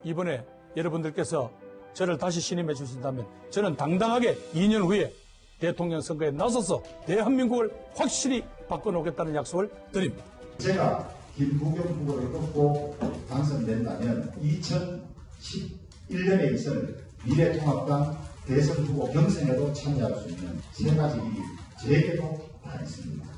이번에 여러분들께서 저를 다시 신임해 주신다면 저는 당당하게 2년 후에 대통령 선거에 나서서 대한민국을 확실히 바꿔놓겠다는 약속을 드립니다. 제가 김부겸 후보를 꺾고 당선된다면 2011년에 있을 미래통합당 대선 후보 경선에도 참여할 수 있는 세 가지 일이 제게도 다 있습니다.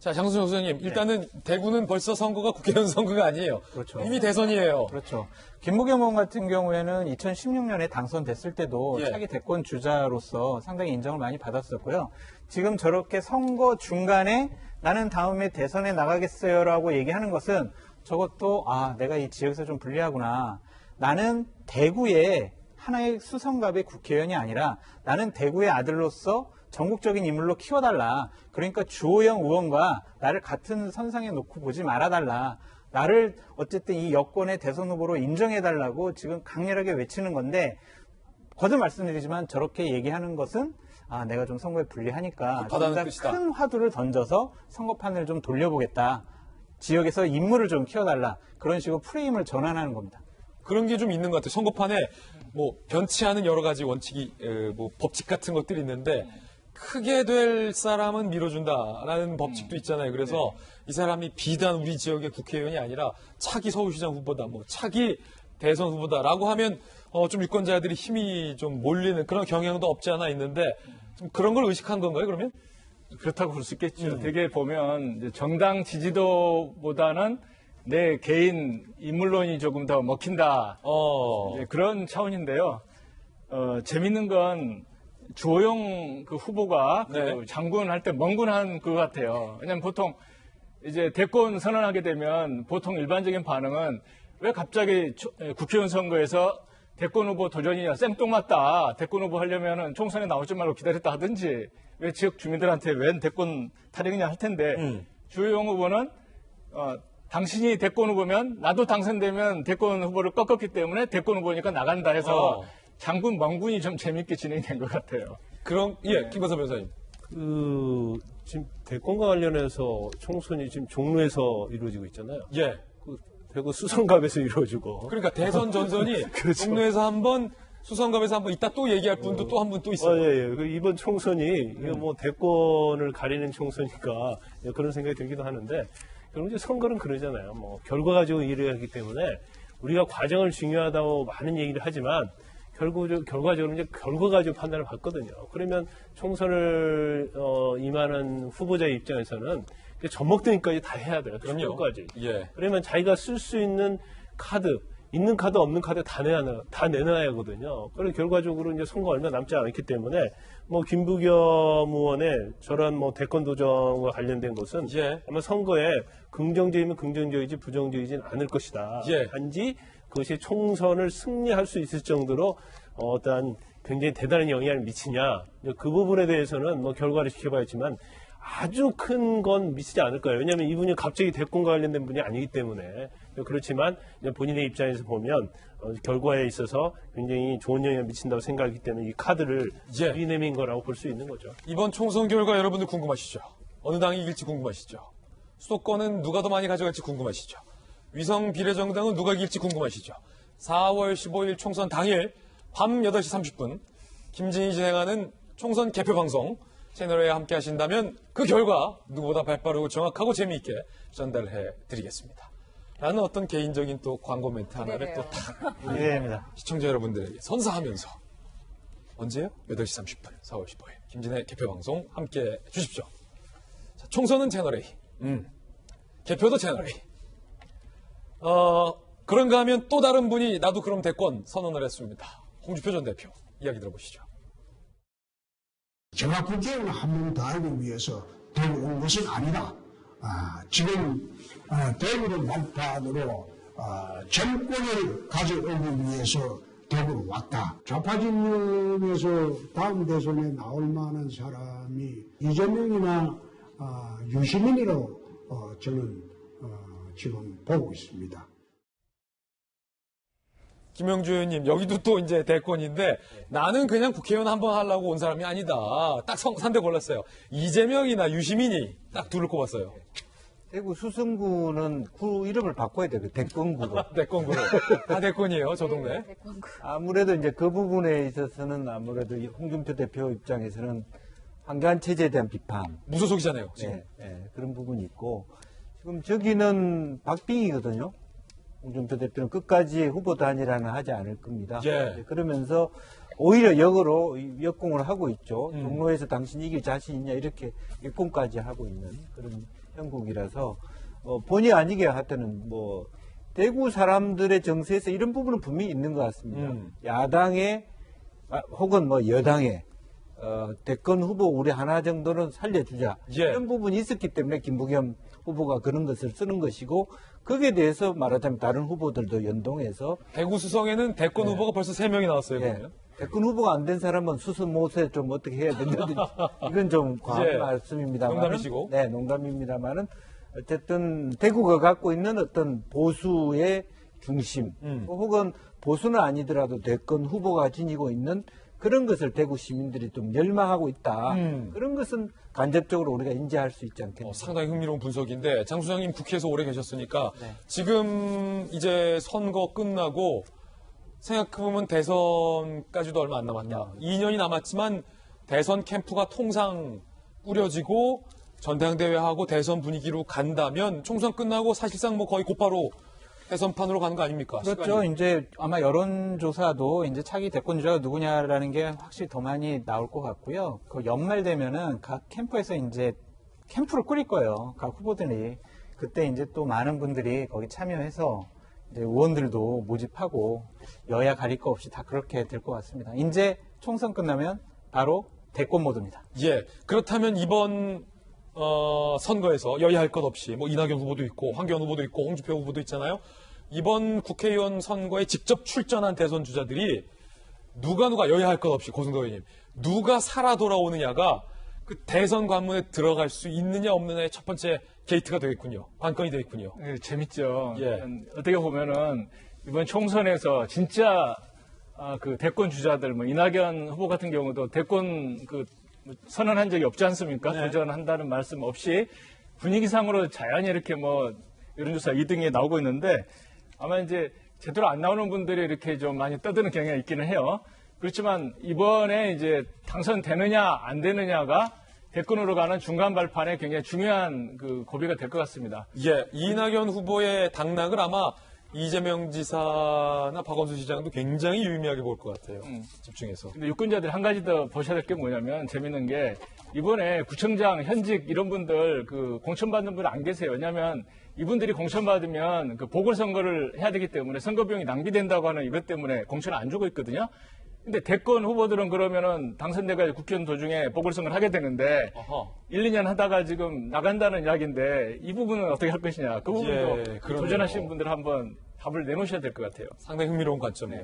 자, 장순영 소장님, 일단은 대구는 벌써 선거가 국회의원 선거가 아니에요. 그렇죠. 이미 대선이에요. 그렇죠. 김부겸 의원 같은 경우에는 2016년에 당선됐을 때도 차기 대권 주자로서 상당히 인정을 많이 받았었고요. 지금 저렇게 선거 중간에 나는 다음에 대선에 나가겠어요라고 얘기하는 것은 저것도 내가 이 지역에서 좀 불리하구나. 나는 대구의 하나의 수성갑의 국회의원이 아니라 나는 대구의 아들로서 전국적인 인물로 키워달라. 그러니까 주호영 의원과 나를 같은 선상에 놓고 보지 말아달라. 나를 어쨌든 이 여권의 대선 후보로 인정해달라고 지금 강렬하게 외치는 건데 거듭 말씀드리지만 저렇게 얘기하는 것은 내가 좀 선거에 불리하니까 큰 화두를 던져서 선거판을 좀 돌려보겠다. 지역에서 인물을 좀 키워달라. 그런 식으로 프레임을 전환하는 겁니다. 그런 게 좀 있는 것 같아요. 선거판에 뭐 변치 않은 여러 가지 원칙이 뭐 법칙 같은 것들이 있는데 크게 될 사람은 밀어준다라는 법칙도 있잖아요. 그래서 이 사람이 비단 우리 지역의 국회의원이 아니라 차기 서울시장 후보다, 뭐 차기 대선 후보다라고 하면 좀 유권자들이 힘이 좀 몰리는 그런 경향도 없지 않아 있는데 좀 그런 걸 의식한 건가요, 그러면? 그렇다고 볼 수 있겠죠. 되게 보면 이제 정당 지지도보다는 내 개인 인물론이 조금 더 먹힌다. 그런 차원인데요. 재밌는 건 주호영 그 후보가 그 장군 할 때 멍군한 것 같아요. 왜냐면 보통 이제 대권 선언하게 되면 보통 일반적인 반응은 왜 갑자기 국회의원 선거에서 대권 후보 도전이냐 생뚱맞다. 대권 후보 하려면은 총선에 나오지 말고 기다렸다 하든지 왜 지역 주민들한테 웬 대권 타령이냐 할 텐데 주호영 후보는 당신이 대권 후보면 나도 당선되면 대권 후보를 꺾었기 때문에 대권 후보니까 나간다 해서 장군 멍군이 좀 재밌게 진행된 것 같아요. 그럼 김건섭 변호사님. 지금 대권과 관련해서 총선이 지금 종로에서 이루어지고 있잖아요. 대구 수성갑에서 이루어지고. 그러니까 대선 전선이 그렇죠. 종로에서 한번 수성갑에서 한번 이따 또 얘기할 분도 또 한 분 또 있어요. 이번 총선이 이거 뭐 대권을 가리는 총선이니까 그런 생각이 들기도 하는데 그럼 이제 선거는 그러잖아요. 뭐 결과 가지고 일을 하기 때문에 우리가 과정을 중요하다고 많은 얘기를 하지만 결과적으로 이제 결과 가지고 판단을 받거든요. 그러면 총선을 임하는 후보자의 입장에서는 젖먹드니까지 다 해야 돼요. 그럼요. 끝까지. 그러면 자기가 쓸 수 있는 카드, 있는 카드, 없는 카드 다 내놔야 하거든요. 그리고 결과적으로 이제 선거 얼마 남지 않았기 때문에 뭐 김부겸 의원의 저런 뭐 대권 도전과 관련된 것은 아마 선거에 긍정적이면 긍정적이지 부정적이진 않을 것이다. 단지 그것이 총선을 승리할 수 있을 정도로 어떠한 굉장히 대단한 영향을 미치냐 그 부분에 대해서는 뭐 결과를 지켜봐야지만 아주 큰 건 미치지 않을 거예요. 왜냐하면 이분이 갑자기 대권과 관련된 분이 아니기 때문에 그렇지만 본인의 입장에서 보면 결과에 있어서 굉장히 좋은 영향을 미친다고 생각하기 때문에 이 카드를 리네민 거라고 볼 수 있는 거죠. 이번 총선 결과 여러분들 궁금하시죠? 어느 당이 이길지 궁금하시죠? 수도권은 누가 더 많이 가져갈지 궁금하시죠? 위성 비례정당은 누가 이길지 궁금하시죠? 4월 15일 총선 당일 밤 8시 30분 김진희 진행하는 총선 개표방송 채널에 함께 하신다면 그 결과 누구보다 발빠르고 정확하고 재미있게 전달해 드리겠습니다. 라는 어떤 개인적인 또 광고 멘트 하나를 또 딱 시청자 여러분들에게 선사하면서 언제요? 8시 30분 4월 15일 김진희의 개표방송 함께 주십시오. 자, 총선은 채널A 개표도 채널A 그런가 하면 또 다른 분이 나도 그럼 대권 선언을 했습니다. 홍준표 전 대표 이야기 들어보시죠. 제가 국회의원 한 번 더 하기 위해서 대구 온 것은 아니다. 지금 대구를 발판으로 정권을 가져오기 위해서 대구로 왔다. 좌파진영에서 다음 대선에 나올 만한 사람이 이재명이나 유시민이라고 저는 지금 보고 있습니다. 김영주 의원님, 여기도 또 이제 대권인데 나는 그냥 국회의원 한번 하려고 온 사람이 아니다. 딱 3대 골랐어요. 이재명이나 유시민이 딱 둘을 꼽았어요. 대구 수성구는 구 이름을 바꿔야 돼요. 대권구로. 대권구로. 다 대권이에요, 저 동네. 아무래도 이제 그 부분에 있어서는 아무래도 이 홍준표 대표 입장에서는 황교안 체제에 대한 비판. 무소속이잖아요, 지금. 그런 부분이 있고 지금 저기는 박빙이거든요. 홍준표 대표는 끝까지 후보 단일화는 하지 않을 겁니다. 그러면서 오히려 역으로 역공을 하고 있죠. 종로에서 당신 이길 자신 있냐 이렇게 역공까지 하고 있는 그런 형국이라서 본의 아니게 하여튼 뭐 대구 사람들의 정서에서 이런 부분은 분명히 있는 것 같습니다. 야당의 혹은 뭐 여당의 대권 후보 우리 하나 정도는 살려주자 이런 부분이 있었기 때문에 김부겸 후보가 그런 것을 쓰는 것이고 거기에 대해서 말하자면 다른 후보들도 연동해서 대구 수성에는 대권 후보가 벌써 3명이 나왔어요. 그러면. 대권 후보가 안 된 사람은 수수못에 좀 어떻게 해야 된다든지 이건 좀 과한 말씀입니다만 농담이시고. 네, 농담입니다만은 어쨌든 대구가 갖고 있는 어떤 보수의 중심 혹은 보수는 아니더라도 대권 후보가 지니고 있는 그런 것을 대구 시민들이 좀 열망하고 있다. 그런 것은 간접적으로 우리가 인지할 수 있지 않겠습니까? 상당히 흥미로운 분석인데 장 소장님 국회에서 오래 계셨으니까 지금 이제 선거 끝나고 생각해보면 대선까지도 얼마 안 남았다. 2년이 남았지만 대선 캠프가 통상 꾸려지고 전당대회하고 대선 분위기로 간다면 총선 끝나고 사실상 뭐 거의 곧바로 대선판으로 가는 거 아닙니까? 그렇죠. 시간이. 이제 아마 여론조사도 이제 차기 대권 주자가 누구냐라는 게 확실히 더 많이 나올 것 같고요. 그 연말 되면은 각 캠프에서 이제 캠프를 꾸릴 거예요. 각 후보들이. 그때 이제 또 많은 분들이 거기 참여해서 이제 의원들도 모집하고 여야 가릴 거 없이 다 그렇게 될 것 같습니다. 이제 총선 끝나면 바로 대권 모드입니다. 그렇다면 이번 선거에서 여야할 것 없이 뭐 이낙연 후보도 있고 황교안 후보도 있고 홍준표 후보도 있잖아요. 이번 국회의원 선거에 직접 출전한 대선 주자들이 누가 여야할 것 없이 고승도 의원님 누가 살아 돌아오느냐가 그 대선 관문에 들어갈 수 있느냐 없느냐의 첫 번째 게이트가 되겠군요. 관건이 되겠군요. 네, 재밌죠. 어떻게 보면은 이번 총선에서 진짜 그 대권 주자들 뭐 이낙연 후보 같은 경우도 대권 선언한 적이 없지 않습니까? 도전한다는 말씀 없이 분위기상으로 자연히 이렇게 뭐 여론조사 2등에 나오고 있는데 아마 이제 제대로 안 나오는 분들이 이렇게 좀 많이 떠드는 경향이 있기는 해요. 그렇지만 이번에 이제 당선되느냐 안 되느냐가 대권으로 가는 중간 발판에 굉장히 중요한 그 고비가 될 것 같습니다. 이낙연 후보의 당락을 아마 이재명 지사나 박원순 시장도 굉장히 유의미하게 볼 것 같아요. 집중해서. 근데 유권자들이 한 가지 더 보셔야 될 게 뭐냐면 재밌는 게 이번에 구청장, 현직 이런 분들 그 공천받는 분 안 계세요. 왜냐하면 이분들이 공천받으면 그 보궐선거를 해야 되기 때문에 선거 비용이 낭비된다고 하는 이것 때문에 공천을 안 주고 있거든요. 근데 대권 후보들은 그러면은 당선돼가 국회의원 도중에 보궐선거를 하게 되는데 1, 2년 하다가 지금 나간다는 이야기인데 이 부분은 어떻게 할 것이냐. 그 부분도 도전하시는 분들 한번 답을 내놓으셔야 될 것 같아요. 상당히 흥미로운 관점이에요.